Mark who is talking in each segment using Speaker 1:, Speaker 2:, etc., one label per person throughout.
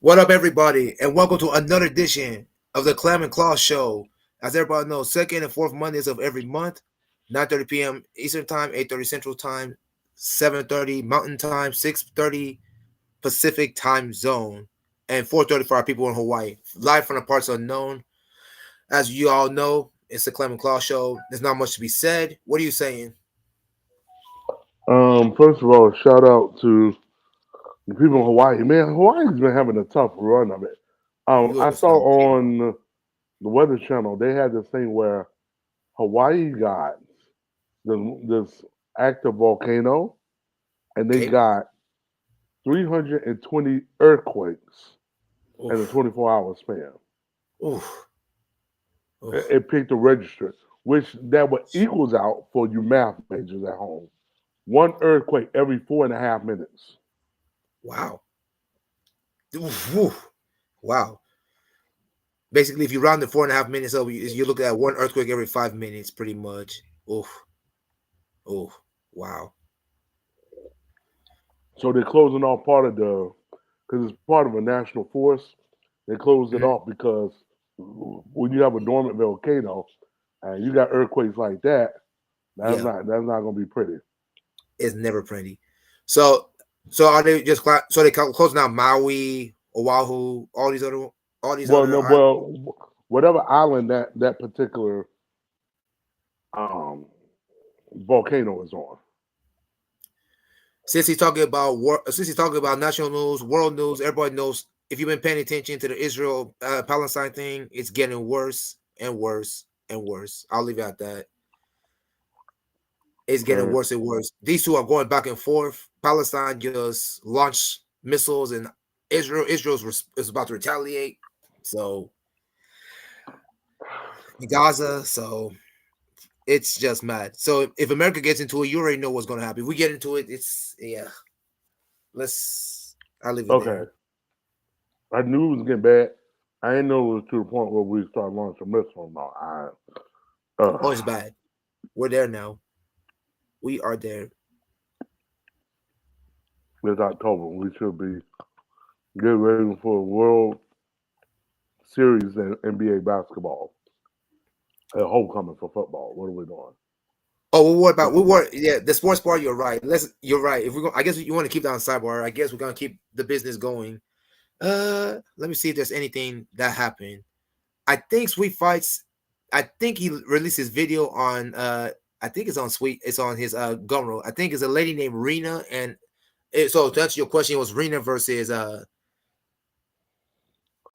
Speaker 1: What up, everybody, and welcome to another edition of the Clem and Claw Show. As everybody knows, second and fourth Mondays of every month, 9:30 p.m. Eastern Time, 8:30 Central Time, 7:30 Mountain Time, 6:30 Pacific Time Zone, and 4:30 for our people in Hawaii. Live from the parts unknown. As you all know, it's the Clem and Claw Show. There's not much to be said. What are you saying?
Speaker 2: First of all, shout out to the people in Hawaii. Man, Hawaii's been having a tough run of it.
Speaker 1: You
Speaker 2: I
Speaker 1: always
Speaker 2: saw
Speaker 1: sound
Speaker 2: on the Weather Channel they had this thing where Hawaii got this active volcano, and they
Speaker 1: okay.
Speaker 2: got 320 earthquakes in a
Speaker 1: Oof,
Speaker 2: 24-hour span.
Speaker 1: oof,
Speaker 2: It,
Speaker 1: oof.
Speaker 2: it picked a register, which that what equals out for you math majors at home. One earthquake every 4.5 minutes.
Speaker 1: Wow. Oof, oof. Wow. Basically, if you round the 4.5 minutes up, you look at one earthquake every 5 minutes, pretty much. Oh, oh, wow.
Speaker 2: So they're closing off part of because it's part of a national forest. They closed it
Speaker 1: Mhm.
Speaker 2: off because when you have a dormant volcano and you got earthquakes like that,
Speaker 1: Yeah,
Speaker 2: that's not gonna be pretty.
Speaker 1: it's never pretty. So, so are they just so they closing out Maui, Oahu, all these
Speaker 2: Well,
Speaker 1: other
Speaker 2: no,
Speaker 1: islands?
Speaker 2: whatever island that particular um, volcano is on.
Speaker 1: Since he's talking about national news, world news, everybody knows. If you've been paying attention to the Israel Palestine thing, it's getting worse and worse and worse. I'll leave it at that. It's getting
Speaker 2: Okay,
Speaker 1: worse and worse. These two are going back and forth. Palestine just launched missiles, and is about to retaliate. So Gaza, so it's just mad. So if America gets into it, you already know what's going to happen. If we get into it, it's yeah. I'll leave it
Speaker 2: okay.
Speaker 1: there.
Speaker 2: I knew it was getting bad. I didn't know it was to the point where we start launching missiles. No,
Speaker 1: Oh, it's bad. We're there now. We are there.
Speaker 2: it's October. We should be getting ready for a World Series in NBA basketball. A homecoming for football. What are we doing?
Speaker 1: Oh, well, what about
Speaker 2: This is
Speaker 1: yeah, the sports part. You're right. You're right. If we go, I guess you want to keep that on sidebar. I guess we're gonna keep the business going. Let me see if there's anything that happened. I think Sweet Fights. I think he released his video on. I think it's on Sweet. It's on his Gumroad. I think it's a lady named Rena, and so to answer your question, it was Rena versus I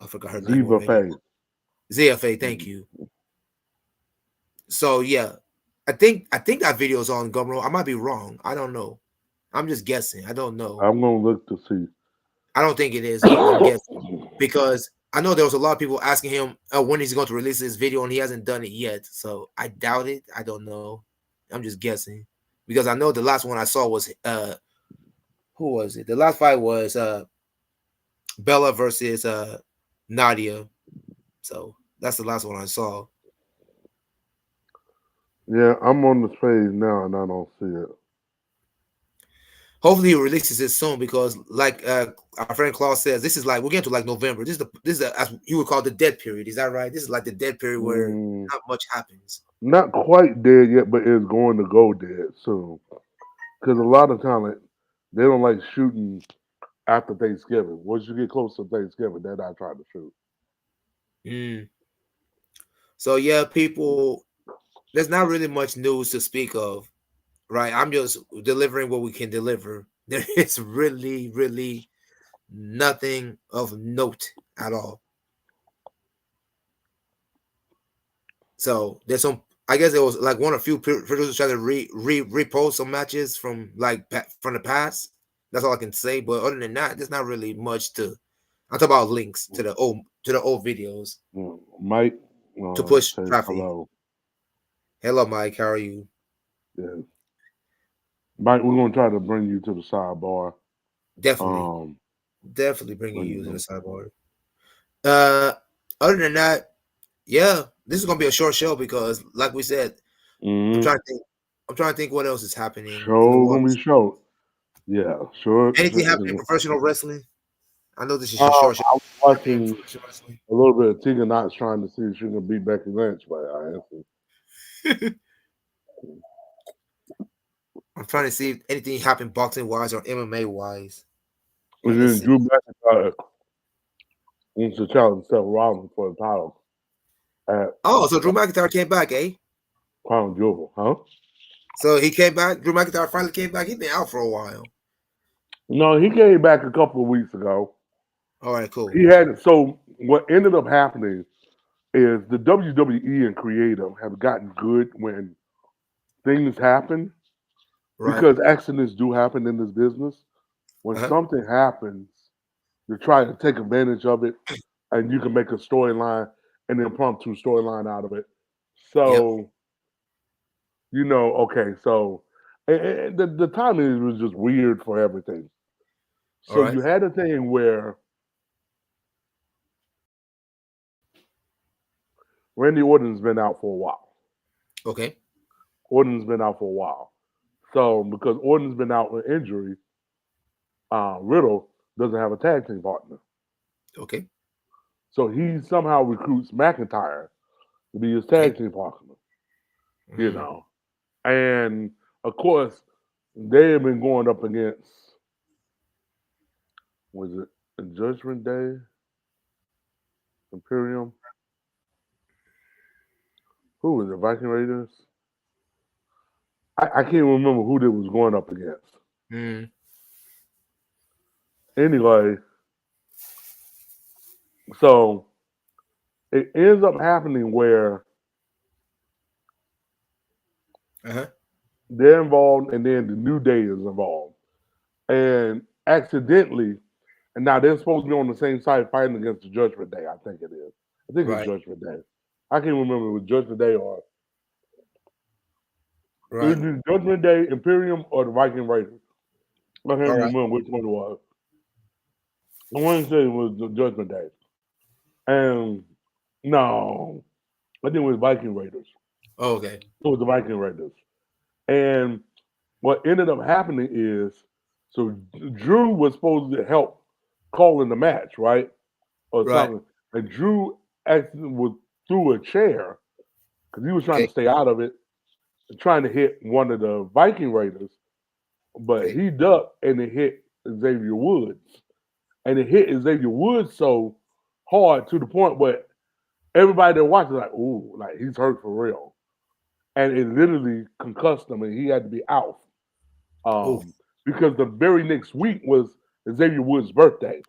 Speaker 1: forgot her name
Speaker 2: Diva
Speaker 1: already.
Speaker 2: Faye.
Speaker 1: ZFA. Thank you. So yeah, I think that video is on Gumroad. I might be wrong. I don't know. I'm just guessing. I don't know.
Speaker 2: I'm gonna look to see.
Speaker 1: I don't think it is though. I'm guessing because I know there was a lot of people asking him when he's going to release this video, and he hasn't done it yet. So I doubt it. I don't know. I'm just guessing because I know the last one I saw was who was it? The last fight was Bella versus Nadia. So that's the last one I saw.
Speaker 2: Yeah, I'm on this page now and I don't see it.
Speaker 1: Hopefully he releases it soon because like our friend Claus says, this is like we're getting to like November. This is as you would call the dead period. Is that right? This is like the dead period where
Speaker 2: Mm,
Speaker 1: not much happens.
Speaker 2: not quite dead yet, but it's going to go dead soon. Because a lot of talent, they don't like shooting after Thanksgiving. Once you get close to Thanksgiving, they're not trying to shoot.
Speaker 1: Mm. So yeah, people, there's not really much news to speak of, right? I'm just delivering what we can deliver. There is really nothing of note at all. So there's some. I guess it was like one or few producers trying to repost some matches from from the past. That's all I can say. But other than that, there's not really much to. I'm talking about links to the old videos
Speaker 2: Mike
Speaker 1: to push
Speaker 2: says
Speaker 1: traffic.
Speaker 2: hello.
Speaker 1: Hello, Mike. How are you?
Speaker 2: Yeah. Mike, we're going to try to bring you to the sidebar.
Speaker 1: Definitely,
Speaker 2: Um,
Speaker 1: definitely bringing
Speaker 2: when
Speaker 1: you
Speaker 2: you
Speaker 1: to the
Speaker 2: know.
Speaker 1: sideboard. Uh, other than that, yeah, this is gonna be a short show because, like we said, I'm trying
Speaker 2: Mm-hmm.
Speaker 1: to think. I'm trying to think what else is happening in the
Speaker 2: Show
Speaker 1: world.
Speaker 2: gonna be short. Yeah, sure.
Speaker 1: Anything happening in professional wrestling? I know this is a short show.
Speaker 2: I was
Speaker 1: Champion
Speaker 2: watching
Speaker 1: Professional Wrestling.
Speaker 2: a little bit of Tegan Knox trying to see if she can beat Becky Lynch, but I answered.
Speaker 1: I'm trying to see if anything happened boxing wise or MMA wise.
Speaker 2: And
Speaker 1: Let's
Speaker 2: then
Speaker 1: see.
Speaker 2: Drew McIntyre wants to challenge Seth Rollins for the title at
Speaker 1: Oh, so Drew McIntyre came back, eh?
Speaker 2: Crown Jewel, huh?
Speaker 1: So he came back. Drew McIntyre finally came back. He's been out for a while.
Speaker 2: No, he came back a couple of weeks ago.
Speaker 1: All right, cool.
Speaker 2: He had so what ended up happening is the WWE and creative have gotten good when things happen
Speaker 1: Right.
Speaker 2: because accidents do happen in this business. When
Speaker 1: Uh huh.
Speaker 2: something happens, you try to take advantage of it, and you can make a storyline, an impromptu storyline out of it.
Speaker 1: Yep.
Speaker 2: So okay, so the timing was just weird for everything.
Speaker 1: All
Speaker 2: So
Speaker 1: right.
Speaker 2: you had a thing where Randy Orton's been out for a while.
Speaker 1: Okay.
Speaker 2: Orton's been out for a while. So because Orton's been out with injury, Riddle doesn't have a tag team partner.
Speaker 1: Okay.
Speaker 2: So he somehow recruits McIntyre to be his
Speaker 1: Okay.
Speaker 2: tag team partner, you
Speaker 1: Mm.
Speaker 2: know. And of course, they have been going up against, was it Judgment Day, Imperium? Who was it, Viking Raiders? I can't remember who they was going up against.
Speaker 1: Mm.
Speaker 2: Anyway, so it ends up happening where
Speaker 1: Uh huh.
Speaker 2: they're involved and then the New Day is involved. And accidentally, and now they're supposed to be on the same side fighting against the Judgment Day, I think it is. I think it's
Speaker 1: Right.
Speaker 2: Judgment Day. I can't remember if it was Judgment Day or
Speaker 1: Right.
Speaker 2: either Judgment Day, Imperium, or the Viking Raiders. I can't
Speaker 1: All right.
Speaker 2: remember which one it was. I want to say it was the Judgment Day. And no, I think it was Viking Raiders.
Speaker 1: Oh, okay.
Speaker 2: It was the Viking Raiders. And what ended up happening is, so Drew was supposed to help call in the match, right? Or
Speaker 1: Right.
Speaker 2: something. And Drew actually was through a chair because he was trying
Speaker 1: Okay.
Speaker 2: to stay out of it, trying to hit one of the Viking Raiders, but
Speaker 1: Okay.
Speaker 2: he ducked and it hit Xavier Woods. And it hit Xavier Woods so hard to the point where everybody that watched was like, ooh, like he's hurt for real. And it literally concussed him and he had to be out.
Speaker 1: Oh.
Speaker 2: Because the very next week was Xavier Woods' birthday.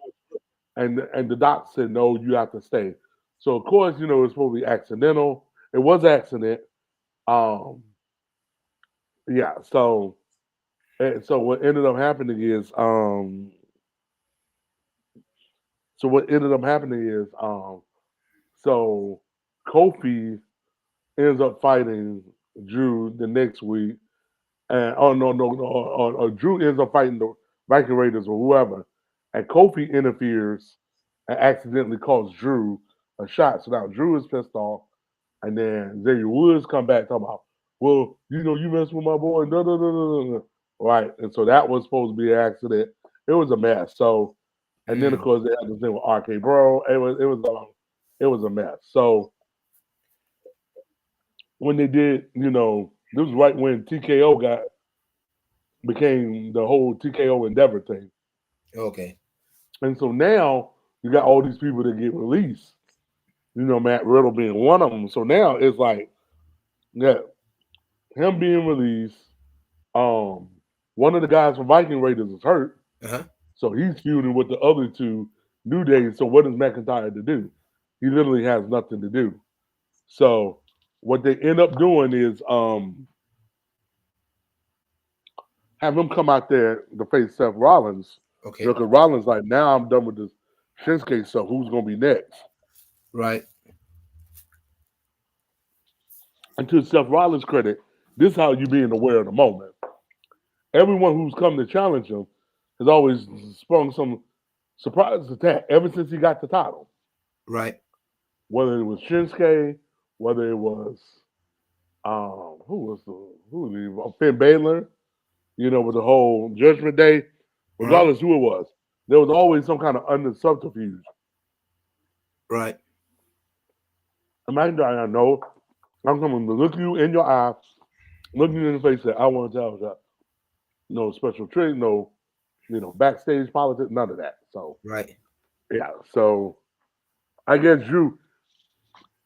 Speaker 2: And the doc said, no, you have to stay. So of course, it was supposed to be accidental. It was accident. Um, yeah, so what ended up happening is so what ended up happening is so Kofi ends up fighting Drew the next week. And oh no, Drew ends up fighting the Viking Raiders or whoever. And Kofi interferes and accidentally calls Drew a shot. So now Drew is pissed off. And then Xavier Woods come back talking about, well, you messed with my boy. No, no, no, no, no. Right. And so that was supposed to be an accident. It was a mess. So, and then of
Speaker 1: Mm.
Speaker 2: course they had this thing with RK Bro. It was a mess. So when they did, this was right when TKO became the whole TKO Endeavor thing.
Speaker 1: Okay.
Speaker 2: And so now you got all these people that get released. Matt Riddle being one of them. So now it's like, yeah, him being released. Um, One of the guys from Viking Raiders is hurt,
Speaker 1: Uh huh.
Speaker 2: so he's feuding with the other two New Days. So what does McIntyre to do? He literally has nothing to do. So what they end up doing is have him come out there to face Seth Rollins.
Speaker 1: Okay.
Speaker 2: Because Rollins like, now I'm done with this Shinsuke stuff. Who's gonna be next?
Speaker 1: Right.
Speaker 2: And to Seth Rollins' credit, this is how you being aware of the moment. Everyone who's come to challenge him has always sprung some surprise attack ever since he got the title.
Speaker 1: Right.
Speaker 2: Whether it was Shinsuke, whether it was who was Finn Balor, with the whole Judgment Day,
Speaker 1: Uh huh.
Speaker 2: regardless who it was. there was always some kind of under subterfuge.
Speaker 1: Right.
Speaker 2: Imagine I know I'm coming to look you in your eye, look you in the face, say, I want to tell you that. No special trick, no, backstage politics, none of that. So
Speaker 1: Right.
Speaker 2: yeah. So I guess Drew,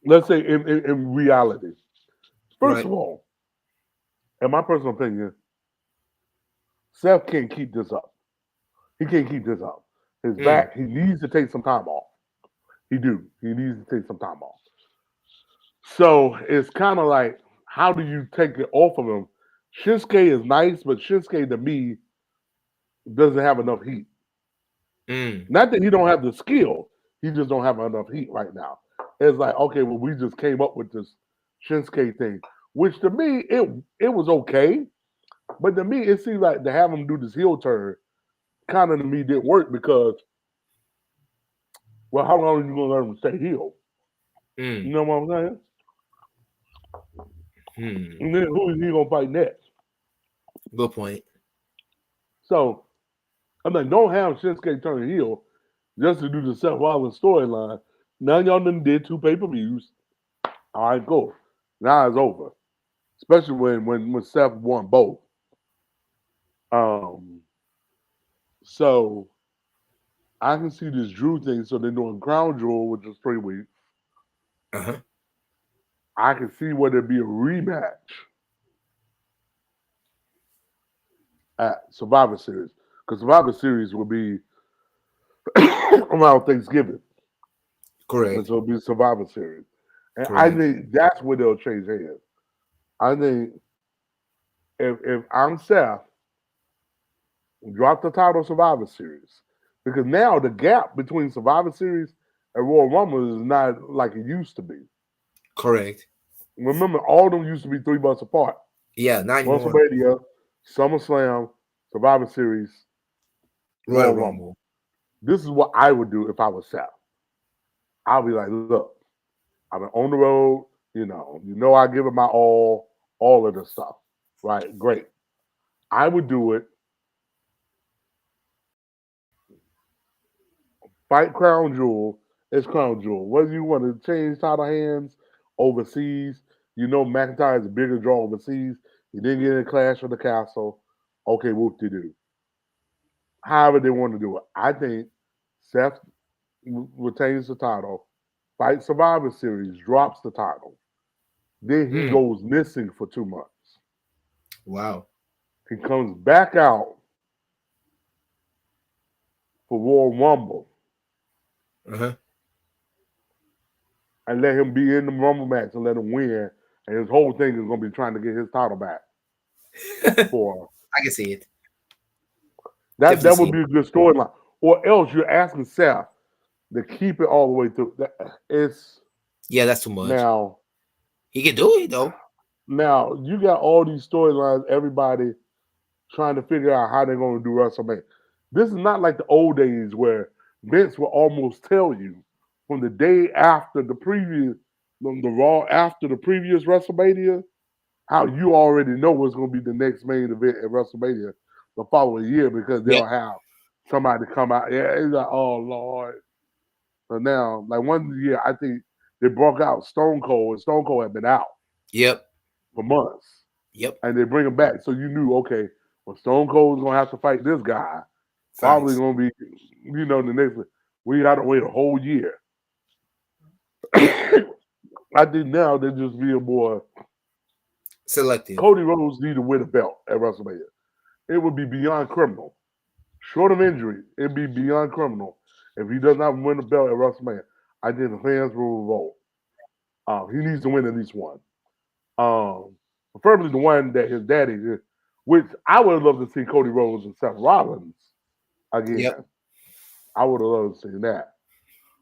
Speaker 2: let's say in reality, first
Speaker 1: Right.
Speaker 2: of all, in my personal opinion, Seth can't keep this up. He can't keep this up. His
Speaker 1: Mm.
Speaker 2: back, he needs to take some time off. He do. He needs to take some time off. So it's kind of like, how do you take it off of him? Shinsuke is nice, but Shinsuke to me doesn't have enough heat.
Speaker 1: Mm.
Speaker 2: Not that he don't have the skill, he just don't have enough heat right now. It's like, okay, well, we just came up with this Shinsuke thing, which to me it was okay, but to me it seems like to have him do this heel turn kind of to me didn't work because, well, how long are you gonna let him stay heel? You
Speaker 1: Mm.
Speaker 2: know what I'm saying?
Speaker 1: Hmm.
Speaker 2: And then who is he gonna fight next?
Speaker 1: Good point.
Speaker 2: So I'm like, don't have Shinsuke turn heel just to do the Seth Rollins storyline. Now y'all done did 2 pay-per-views. All right, go. Now it's over. Especially when Seth won both. Um, so I can see this Drew thing. So they're doing Crown Jewel, which is 3 weeks.
Speaker 1: Uh-huh.
Speaker 2: I can see where there'd be a rematch at Survivor Series because Survivor Series will be around Thanksgiving, and
Speaker 1: Correct.
Speaker 2: so it'll be Survivor Series. And I
Speaker 1: Correct.
Speaker 2: think that's where they'll change hands. I think if I'm Seth, drop the title Survivor Series because now the gap between Survivor Series and Royal Rumble is not like it used to be.
Speaker 1: Correct.
Speaker 2: Remember, all of them used to be 3 months apart.
Speaker 1: Yeah, not anymore.
Speaker 2: WrestleMania, SummerSlam, Survivor Series,
Speaker 1: Royal
Speaker 2: Royal Rumble.
Speaker 1: Rumble.
Speaker 2: This is what I would do if I was Seth. I'll be like, look, I've been on the road. I give it my all of the stuff. Right? Great. I would do it. Fight Crown Jewel. It's Crown Jewel. Whether you want to change title hands overseas, McIntyre is a bigger draw overseas. He didn't get in a clash with the castle. Okay, whoop de doo. However they want to do it. I think Seth retains the title, fight Survivor Series, drops the title. Then he
Speaker 1: Mm.
Speaker 2: goes missing for 2 months.
Speaker 1: Wow.
Speaker 2: He comes back out for Royal Rumble
Speaker 1: Uh-huh.
Speaker 2: and let him be in the Rumble match and let him win. And his whole thing is going to be trying to get his title back for
Speaker 1: I can see it.
Speaker 2: that.
Speaker 1: Definitely
Speaker 2: That
Speaker 1: see
Speaker 2: would
Speaker 1: it.
Speaker 2: be a good storyline. Or else you're asking Seth to keep it all the way through. It's
Speaker 1: Yeah, that's too much.
Speaker 2: now.
Speaker 1: He can do it though.
Speaker 2: Now you got all these storylines. Everybody trying to figure out how they're going to do WrestleMania. This is not like the old days where Vince will almost tell you from the day after the previous, from the Raw after the previous WrestleMania, how you already know what's going to be the next main event at WrestleMania the following year because
Speaker 1: Yep.
Speaker 2: they'll have somebody come out. Yeah, it's like, oh Lord. So now, like one year, I think they broke out Stone Cold, and Stone Cold had been out
Speaker 1: Yep.
Speaker 2: for months.
Speaker 1: Yep.
Speaker 2: And they bring him back. So you knew, okay, well, Stone Cold's gonna have to fight this guy. Probably
Speaker 1: Facts.
Speaker 2: gonna be, the next. We got to wait a whole year. I think now they're just being more.
Speaker 1: Selective.
Speaker 2: Cody Rhodes need to win a belt at WrestleMania. It would be beyond criminal. Short of injury, it'd be beyond criminal if he does not win a belt at WrestleMania. I think the fans will revolt. He needs to win at least one. Preferably the one that his daddy did, which I would have loved to see Cody Rhodes and Seth Rollins
Speaker 1: Yep.
Speaker 2: again. I would have loved to see that.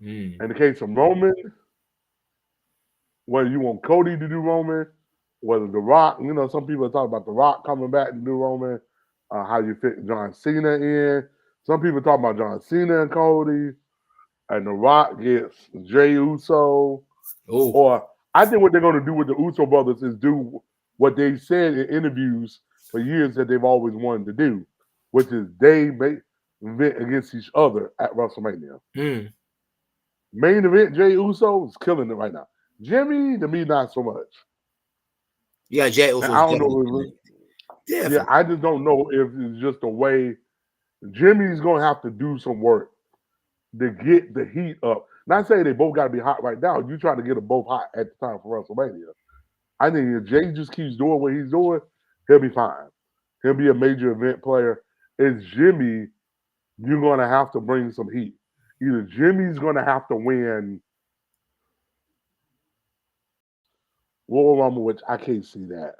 Speaker 1: Mm.
Speaker 2: In the case of Roman, whether you want Cody to do Roman, whether The Rock, some people are talking about The Rock coming back to do Roman, how you fit John Cena in. Some people talking about John Cena and Cody, and The Rock gets Jey Uso.
Speaker 1: Oh.
Speaker 2: Or I think what they're going to do with the Uso brothers is do what they said in interviews for years that they've always wanted to do, which is event against each other at WrestleMania.
Speaker 1: Mm.
Speaker 2: Main event, Jey Uso is killing it right now. Jimmy, to me, not so much.
Speaker 1: Yeah, Jay
Speaker 2: And
Speaker 1: Uso
Speaker 2: I
Speaker 1: is
Speaker 2: don't
Speaker 1: definitely
Speaker 2: know
Speaker 1: killing
Speaker 2: if
Speaker 1: it.
Speaker 2: yeah,
Speaker 1: Definitely.
Speaker 2: I just don't know if it's just the way Jimmy's gonna have to do some work to get the heat up. Not saying they both gotta be hot right now. You try to get them both hot at the time for WrestleMania. I think if Jay just keeps doing what he's doing, he'll be fine. He'll be a major event player. It's Jimmy, you're gonna have to bring some heat. Either Jimmy's gonna have to win Royal Rumble, which I can't see that.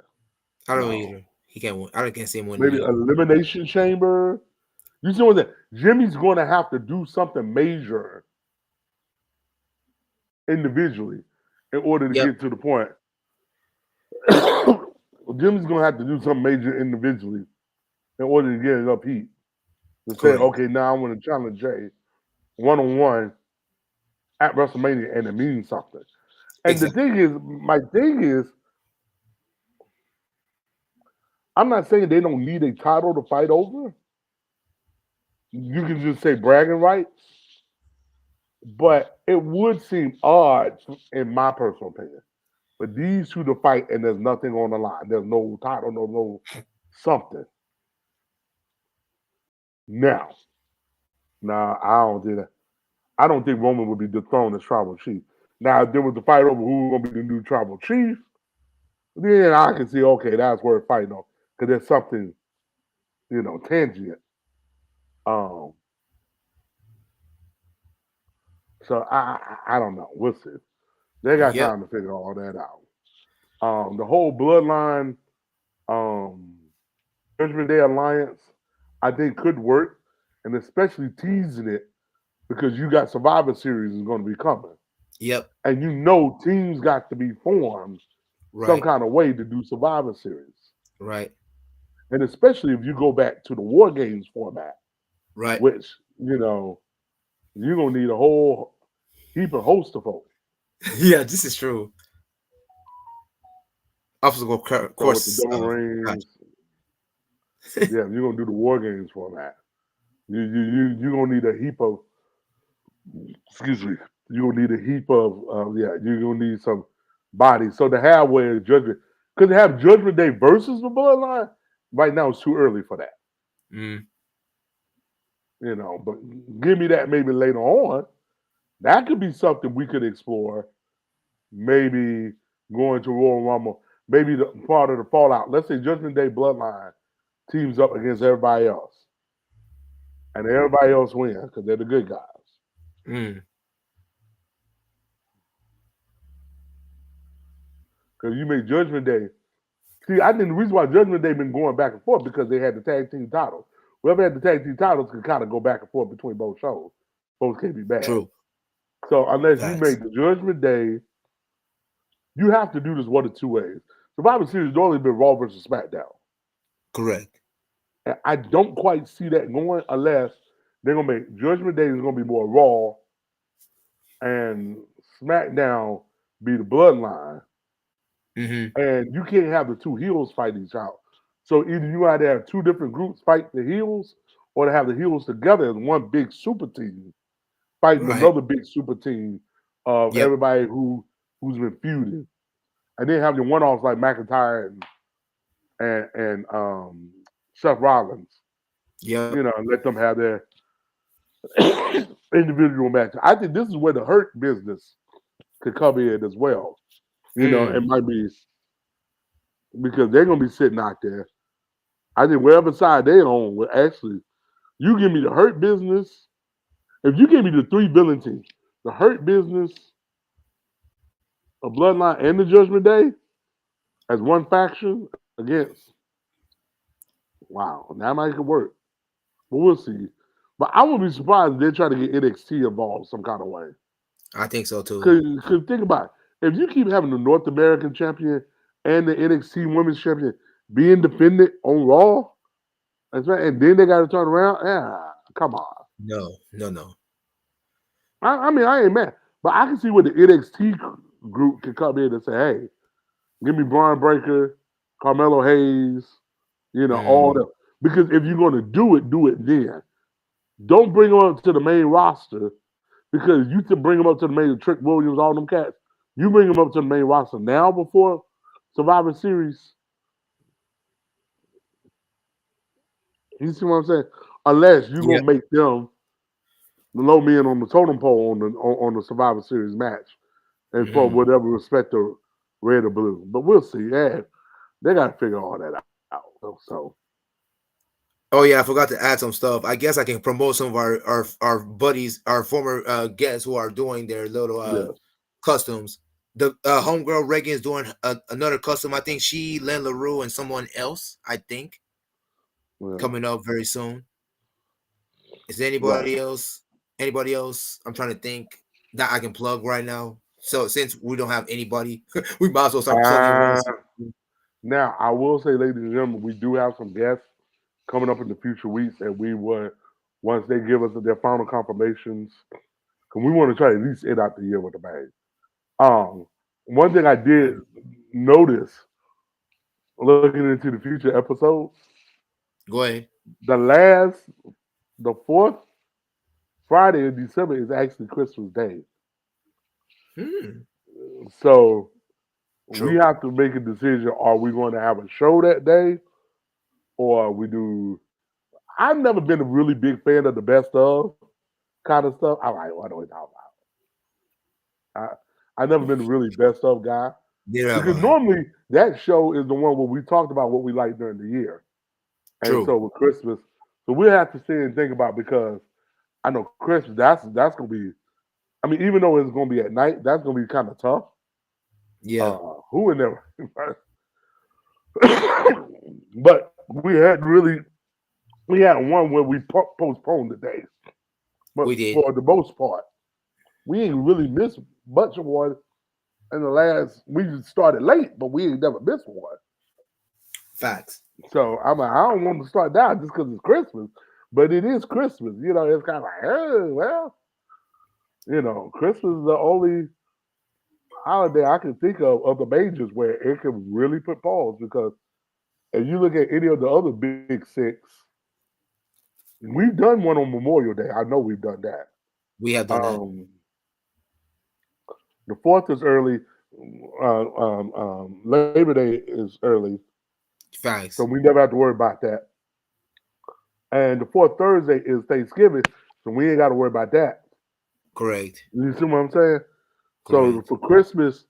Speaker 1: I don't
Speaker 2: No.
Speaker 1: either. He can't win. I can't see him winning
Speaker 2: Maybe
Speaker 1: either.
Speaker 2: Elimination Chamber. You see what that Jimmy's gonna have to do something major individually in order to
Speaker 1: Yep.
Speaker 2: get to the point. Jimmy's gonna have to do something major individually in order to get enough heat to say,
Speaker 1: Correct.
Speaker 2: okay, now I want to challenge Jay one on one at WrestleMania, and it means something. And the
Speaker 1: Exactly.
Speaker 2: thing is, my thing is, I'm not saying they don't need a title to fight over. You can just say bragging rights, but it would seem odd, in my personal opinion, for these two to fight and there's nothing on the line. There's no title, no something. Now, now I don't think that. I don't think Roman would be dethroned as tribal chief. Now, if there was a fight over who's going to be the new tribal chief, then I can see, okay, that's worth fighting on because there's something, tangent. Um, so I don't know. We'll see. They got
Speaker 1: Yep.
Speaker 2: time to figure all that out. The whole bloodline um, Judgment Day alliance, I think could work, and especially teasing it because you got Survivor Series is going to be coming,
Speaker 1: Yep.
Speaker 2: and teams got to be formed some
Speaker 1: Right.
Speaker 2: kind of way to do Survivor Series,
Speaker 1: Right.
Speaker 2: and especially if you go back to the War Games format,
Speaker 1: Right.
Speaker 2: which you're gonna need a whole heap of host of folks.
Speaker 1: Yeah, this is true. Officer go
Speaker 2: So with the
Speaker 1: course.
Speaker 2: double
Speaker 1: Gotcha.
Speaker 2: rings, yeah, you're gonna do the War Games format. You gonna need a heap of excuse me. You're gonna need a heap of yeah. You're gonna need some bodies. So to have where Judgment, because to have Judgment Day versus the Bloodline right now it's too early for that.
Speaker 1: Mm.
Speaker 2: But give me that maybe later on. That could be something we could explore. Maybe going to Royal Rumble. Maybe the part of the fallout. Let's say Judgment Day Bloodline teams up against everybody else, and everybody else wins because they're the good guys.
Speaker 1: Mm.
Speaker 2: Because you make Judgment Day. See, I think the reason why Judgment Day been going back and forth because they had the tag team titles. Whoever had the tag team titles could kind of go back and forth between both shows. Both can't be bad.
Speaker 1: True.
Speaker 2: So unless you
Speaker 1: Facts.
Speaker 2: make the Judgment Day, you have to do this one of two ways. Survivor Series normally been Raw versus SmackDown.
Speaker 1: Correct.
Speaker 2: And I don't quite see that going unless they're gonna make Judgment Day is gonna be more Raw and SmackDown be the Bloodline,
Speaker 1: Mm-hmm.
Speaker 2: and you can't have the two heels fight each out. So either you either have two different groups fight the heels, or to have the heels together as one big super team fighting
Speaker 1: Right.
Speaker 2: another big super team of
Speaker 1: Yep.
Speaker 2: everybody who's been feuding, and then have your one offs like McIntyre and Seth Rollins,
Speaker 1: Yep.
Speaker 2: and let them have their individual match. I think this is where the hurt business could come in as well. It
Speaker 1: Mm.
Speaker 2: might be because they're gonna be sitting out there. I think wherever side they on, will actually you give me the hurt business. If you give me the three villain teams, the hurt business, a bloodline, and the Judgment Day as one faction against, wow, that might could work. But we'll see. But I would be surprised if they try to get NXT involved some kind of way.
Speaker 1: I think so too.
Speaker 2: Because think about it. If you keep having the North American champion and the NXT women's champion being defended on Raw, that's right, and then they got to turn around, yeah, come on.
Speaker 1: No. No. No.
Speaker 2: I mean, I ain't mad. But I can see where the NXT group can come in and say, hey, give me Braun Breaker, Carmelo Hayes, all
Speaker 1: Mm.
Speaker 2: that. Because if you're going to do it then. Don't bring them up to the main roster because you to bring them up to the main Trick Williams, all them cats. You bring them up to the main roster now before Survivor Series. You see what I'm saying? Unless you're
Speaker 1: Yeah.
Speaker 2: gonna make them the low men on the totem pole on the Survivor Series match, and for
Speaker 1: Hmm.
Speaker 2: whatever respect to red or blue. But we'll see. Yeah, they got to figure all that out. So
Speaker 1: Oh yeah, I forgot to add some stuff. I guess I can promote some of our buddies, our former guests who are doing their little
Speaker 2: yes,
Speaker 1: customs. The homegirl Reagan is doing another custom. I think she, Len Larue, and someone else. I think
Speaker 2: yeah,
Speaker 1: coming up very soon. Is there
Speaker 2: right.
Speaker 1: anybody else? Anybody else? I'm trying to think that I can plug right now. So since we don't have anybody, we might as well start plugging
Speaker 2: Uh,
Speaker 1: ones.
Speaker 2: Now I will say, ladies and gentlemen, we do have some guests coming up in the future weeks, and we would once they give us their final confirmations, because we want to try to at least end out the year with a bang. Um, One thing I did notice looking into the future episodes,
Speaker 1: Go ahead.
Speaker 2: the last, the fourth Friday in December is actually Christmas Day.
Speaker 1: Hmm.
Speaker 2: So we
Speaker 1: True.
Speaker 2: have to make a decision. Are we going to have a show that day or we do? I've never been a really big fan of the best of kind of stuff. I'm like, what are we talking about? I've never been a really best of guy
Speaker 1: Neither have
Speaker 2: because
Speaker 1: I.
Speaker 2: normally that show is the one where we talked about what we like during the year. And
Speaker 1: True.
Speaker 2: so with Christmas, so we have to sit and think about because I know Christmas, that's gonna be I mean, even though it's gonna be at night, that's gonna be kind of tough.
Speaker 1: Yeah.
Speaker 2: Who would never but we had one where we postponed the day. But
Speaker 1: We did.
Speaker 2: for the most part, we ain't really missed much of one in the last we just started late, but we ain't never missed one.
Speaker 1: Facts.
Speaker 2: So I'm like, I don't want to start down just because it's Christmas. But it is Christmas. It's kind of like, oh, well, Christmas is the only holiday I can think of the majors where it can really put pause because if you look at any of the other big six, we've done one on Memorial Day. I know we've done that.
Speaker 1: We have done that.
Speaker 2: Um, the fourth is early. Labor Day is early, so
Speaker 1: Facts.
Speaker 2: we never have to worry about that. And the fourth Thursday is Thanksgiving, so we ain't got to worry about that.
Speaker 1: Correct.
Speaker 2: You see what I'm saying? So
Speaker 1: Correct.
Speaker 2: for Christmas,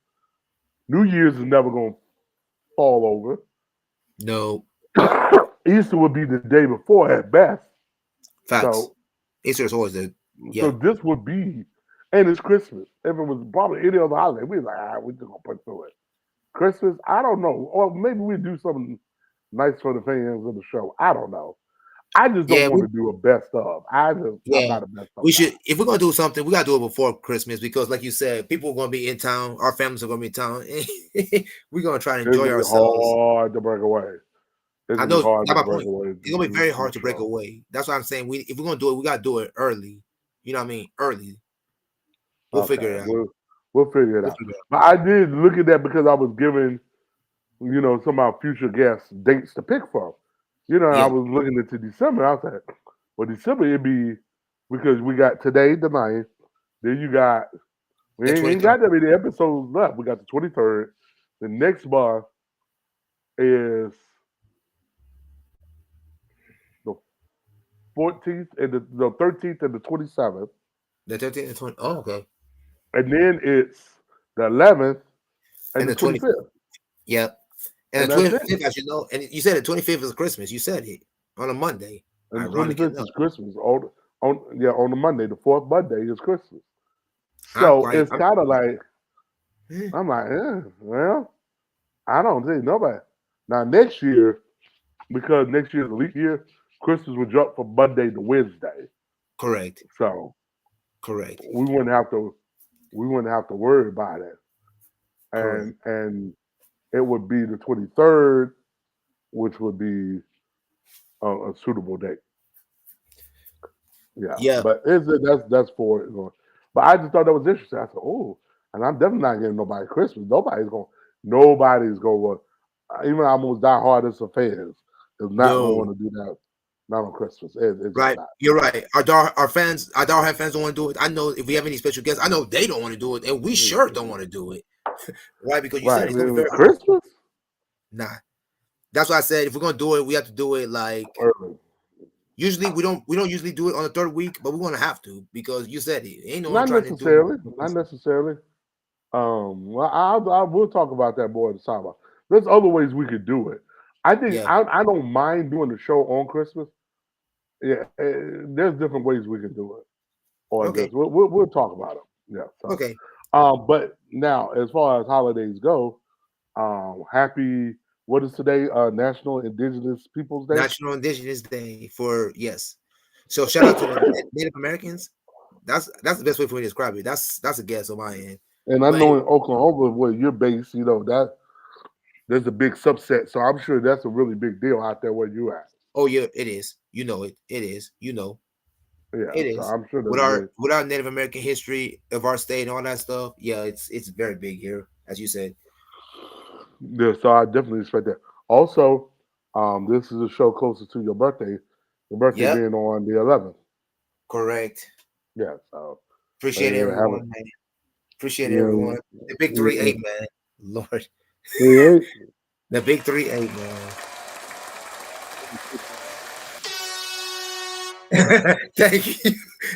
Speaker 2: New Year's is never going to fall over.
Speaker 1: No.
Speaker 2: Easter would be the day before at best.
Speaker 1: Facts.
Speaker 2: So
Speaker 1: Easter is always the
Speaker 2: so
Speaker 1: yeah.
Speaker 2: this would be, and it's Christmas. If it was probably any other holiday, we'd be like, we're just gonna put through it. Christmas, I don't know, or maybe we do something nice for the fans of the show. I don't know. I just don't
Speaker 1: Yeah,
Speaker 2: want to do a best of. I'm
Speaker 1: yeah.
Speaker 2: not a best of
Speaker 1: We
Speaker 2: guy.
Speaker 1: should if we're gonna do something, we gotta do it before Christmas because like you said, people are gonna be in town, our families are gonna be in town. We're gonna try to
Speaker 2: It's
Speaker 1: enjoy
Speaker 2: gonna be
Speaker 1: ourselves.
Speaker 2: hard to break away. It's
Speaker 1: I
Speaker 2: gonna be
Speaker 1: know
Speaker 2: hard
Speaker 1: that's
Speaker 2: to
Speaker 1: my
Speaker 2: break
Speaker 1: point.
Speaker 2: away
Speaker 1: It's gonna be very
Speaker 2: from
Speaker 1: hard
Speaker 2: the
Speaker 1: to break
Speaker 2: show.
Speaker 1: away. That's what I'm saying. We if we're gonna do it, we gotta do it early. You know what I mean? Early. We'll
Speaker 2: Okay,
Speaker 1: figure it out.
Speaker 2: we'll figure it
Speaker 1: We'll
Speaker 2: out.
Speaker 1: figure it out.
Speaker 2: But I did look at that because I was given some of our future guests dates to pick from. I
Speaker 1: Yeah,
Speaker 2: was looking into December. I was like, well, December it'd be because we got today the 9th. Then you got we
Speaker 1: the
Speaker 2: ain't
Speaker 1: 23rd.
Speaker 2: got that many episodes left. We got the 23rd. The next month is the 14th and the 13th and the 27th,
Speaker 1: The 13th and 20. Oh, okay.
Speaker 2: and then it's the 11th and
Speaker 1: And
Speaker 2: the
Speaker 1: the 25th.
Speaker 2: 25th,
Speaker 1: Yeah. And
Speaker 2: and
Speaker 1: the
Speaker 2: that's it.
Speaker 1: 25th, as you know, and you said the 25th is Christmas. You said it on a Monday.
Speaker 2: And the
Speaker 1: Ironic
Speaker 2: 25th
Speaker 1: enough.
Speaker 2: is Christmas. On the Monday, the fourth Monday is Christmas.
Speaker 1: I'm
Speaker 2: So
Speaker 1: quite
Speaker 2: it's
Speaker 1: I'm
Speaker 2: kind of like
Speaker 1: eh,
Speaker 2: I'm like, well, I don't think nobody. Now next year, because next year's a leap year, Christmas would jump from Monday to Wednesday.
Speaker 1: correct.
Speaker 2: So
Speaker 1: Correct.
Speaker 2: we wouldn't have to worry about it. And
Speaker 1: Correct.
Speaker 2: and it would be the 23rd, which would be a suitable date. Yeah,
Speaker 1: Yeah.
Speaker 2: but that's for it. But I just thought that was interesting. I said, oh, and I'm definitely not getting nobody Christmas. Nobody's going. Even our most diehardest of fans is not going to
Speaker 1: No.
Speaker 2: want to do that. not on Christmas. It's just
Speaker 1: Right.
Speaker 2: not.
Speaker 1: You're right. Our diehard fans don't want to do it. I know if we have any special guests, I know they don't want to do it, and we sure don't want to do it. Right? Because you said
Speaker 2: Right.
Speaker 1: it's gonna be very hard.
Speaker 2: Christmas
Speaker 1: Nah. That's why I said if we're gonna do it, we have to do it like
Speaker 2: early.
Speaker 1: usually we don't usually do it on the third week, but we're gonna have to because you said it. Ain't no one
Speaker 2: Not
Speaker 1: trying to do
Speaker 2: necessarily. Not necessarily. Well, I will talk about that more at the time. There's other ways we could do it. I think
Speaker 1: yeah.
Speaker 2: I don't mind doing the show on Christmas. Yeah, there's different ways we can do it, or
Speaker 1: Okay.
Speaker 2: just we'll talk about it. Yeah. So,
Speaker 1: Okay.
Speaker 2: but now as far as holidays go, happy. What is today? National Indigenous Peoples Day.
Speaker 1: National Indigenous Day for yes. So shout out to the Native Americans. That's the best way for me to describe it. That's a guess on my end.
Speaker 2: And I
Speaker 1: But
Speaker 2: know
Speaker 1: anyway,
Speaker 2: in Oklahoma where you're based, that there's a big subset. So I'm sure that's a really big deal out there where you at.
Speaker 1: oh yeah, it is. You know it. It is. You know
Speaker 2: Yeah.
Speaker 1: it
Speaker 2: So
Speaker 1: is.
Speaker 2: I'm sure
Speaker 1: With
Speaker 2: that's
Speaker 1: our
Speaker 2: big.
Speaker 1: with our Native American history of our state and all that stuff, yeah, it's very big here, as you said.
Speaker 2: Yeah. So I definitely expect that. Also, this is a show closer to your birthday. Your birthday
Speaker 1: Yep,
Speaker 2: being on the 11th.
Speaker 1: correct.
Speaker 2: Yeah. So
Speaker 1: Appreciate
Speaker 2: have
Speaker 1: everyone,
Speaker 2: it.
Speaker 1: man. Appreciate
Speaker 2: Yeah.
Speaker 1: everyone. The big three
Speaker 2: Yeah.
Speaker 1: eight, man. Lord,
Speaker 2: 38.
Speaker 1: the big 3-8, man. Thank you,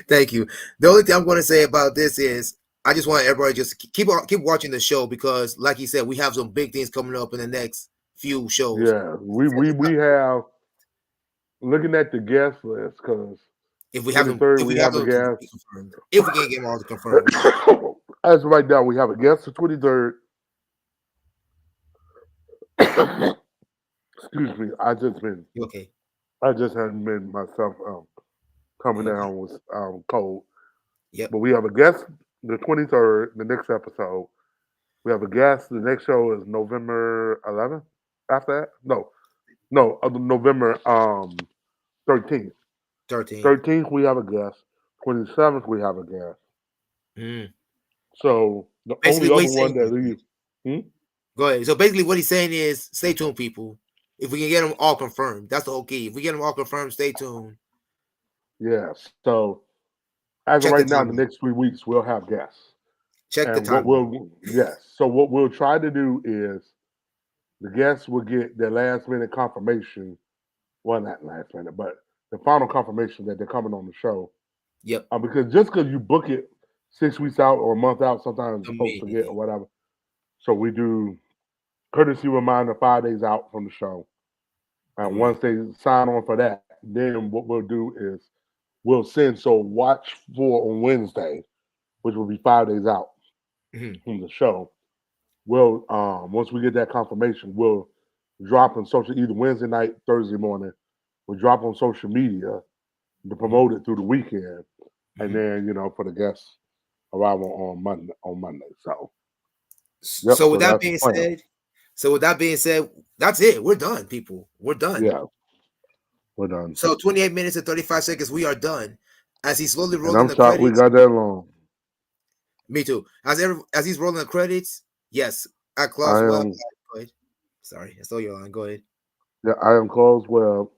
Speaker 1: thank you. The only thing I'm going to say about this is I just want everybody just keep watching the show because, like you said, we have some big things coming up in the next few shows.
Speaker 2: Yeah. We have looking at the guest list because
Speaker 1: If
Speaker 2: 23rd
Speaker 1: we
Speaker 2: we
Speaker 1: have
Speaker 2: have a
Speaker 1: them to be
Speaker 2: guest.
Speaker 1: confirmed, if we can't get them all confirmed,
Speaker 2: As of right now, we have a guest the 23rd. Excuse me.
Speaker 1: okay,
Speaker 2: I just haven't been myself coming
Speaker 1: okay,
Speaker 2: down with cold.
Speaker 1: yep,
Speaker 2: But we have a guest the 23rd, the next episode. We have a guest. The next show is November 11th. After that, no, November 13th.
Speaker 1: 13th.
Speaker 2: 13th we have a guest. 27th we have a guest.
Speaker 1: Mm.
Speaker 2: So the
Speaker 1: Basically,
Speaker 2: only
Speaker 1: what
Speaker 2: other
Speaker 1: he's saying
Speaker 2: one that
Speaker 1: is,
Speaker 2: leaves. Hmm?
Speaker 1: go ahead. So basically, what he's saying is, stay tuned, people. If we can get them all confirmed, that's the whole key. If we get them all confirmed, stay tuned.
Speaker 2: Yeah. So as of
Speaker 1: Check the
Speaker 2: right now, the
Speaker 1: timeline.
Speaker 2: next 3 weeks we'll have guests.
Speaker 1: Check the
Speaker 2: And what
Speaker 1: timeline.
Speaker 2: we'll yes. So what we'll try to do is the guests will get their last minute confirmation. Well, not last minute, but the final confirmation that they're coming on the show.
Speaker 1: Yep,
Speaker 2: Because just because you book it 6 weeks out or a month out, sometimes folks forget or
Speaker 1: immediately.
Speaker 2: whatever. So we do courtesy reminder 5 days out from the show. And
Speaker 1: Mm-hmm.
Speaker 2: once they sign on for that, then what we'll do is we'll send so watch for on Wednesday, which will be 5 days out
Speaker 1: Mm-hmm.
Speaker 2: from the show. We'll once we get that confirmation, we'll drop on social either Wednesday night, Thursday morning. We'll drop on social media to
Speaker 1: Mm-hmm.
Speaker 2: promote it through the weekend, and
Speaker 1: Mm-hmm.
Speaker 2: then for the guests arrival on Monday. On Monday, so yep.
Speaker 1: So with
Speaker 2: So
Speaker 1: that
Speaker 2: that's the
Speaker 1: being
Speaker 2: plan.
Speaker 1: said, that's it. We're done, people. We're done.
Speaker 2: Yeah, we're done.
Speaker 1: So 28 minutes and 35 seconds, we are done. As he's slowly
Speaker 2: And
Speaker 1: rolling
Speaker 2: I'm
Speaker 1: the
Speaker 2: shocked we
Speaker 1: credits,
Speaker 2: got that long.
Speaker 1: me too. As he's rolling the credits, yes, at
Speaker 2: I
Speaker 1: Clausewell.
Speaker 2: am
Speaker 1: Go ahead. Sorry, I stole your line. Go ahead.
Speaker 2: yeah, I am closed well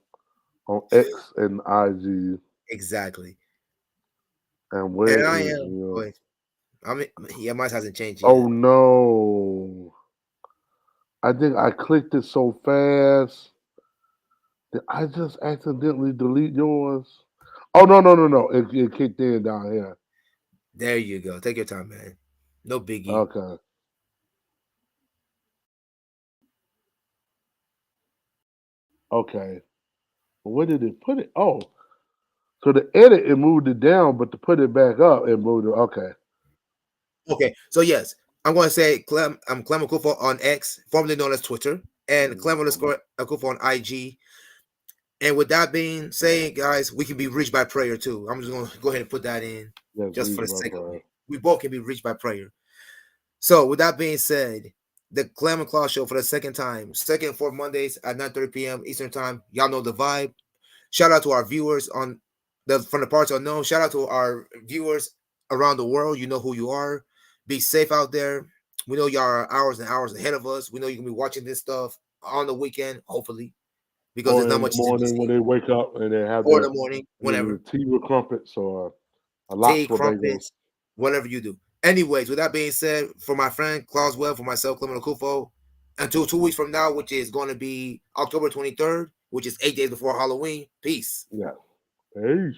Speaker 2: on X and IG.
Speaker 1: Exactly.
Speaker 2: And where
Speaker 1: And I
Speaker 2: is
Speaker 1: am. Go ahead. I mean, yeah, mine hasn't changed
Speaker 2: oh
Speaker 1: yet.
Speaker 2: no. I think I clicked it so fast that I just accidentally delete yours. Oh no. It kicked in down here.
Speaker 1: There you go. Take your time, man. No biggie.
Speaker 2: Okay. Okay. Where did it put it? Oh, so the edit it moved it down, but to put it back up, it moved it. Okay.
Speaker 1: Okay, so yes, I'm going to say Clem. I'm Clem Akufo on X, formerly known as Twitter, and Clem underscore Akufo on IG. And with that being said, guys, we can be reached by prayer too. I'm just going to go ahead and put that in
Speaker 2: That's
Speaker 1: just for the
Speaker 2: reasonable
Speaker 1: sake of
Speaker 2: for
Speaker 1: it. We both can be reached by prayer. So with that being said, the Clem and Claw Show for the second time, second and fourth Mondays at 9:30 p.m. Eastern Time. Y'all know the vibe. Shout out to our viewers on the from the parts unknown. Shout out to our viewers around the world. You know who you are. Be safe out there. We know y'all are hours and hours ahead of us. We know you can be watching this stuff on the weekend, hopefully. because
Speaker 2: Or
Speaker 1: there's not
Speaker 2: in the
Speaker 1: much to
Speaker 2: morning when
Speaker 1: see.
Speaker 2: they wake up and they have
Speaker 1: Or in
Speaker 2: their
Speaker 1: the morning,
Speaker 2: the
Speaker 1: whenever.
Speaker 2: tea with crumpets or a
Speaker 1: Tea,
Speaker 2: lox with bagels.
Speaker 1: crumpets, whatever you do. Anyways, with that being said, for my friend Klaus Webb, for myself, Clement Okufo, until 2 weeks from now, which is going to be October 23rd, which is 8 days before Halloween. Peace.
Speaker 2: Yeah. Peace.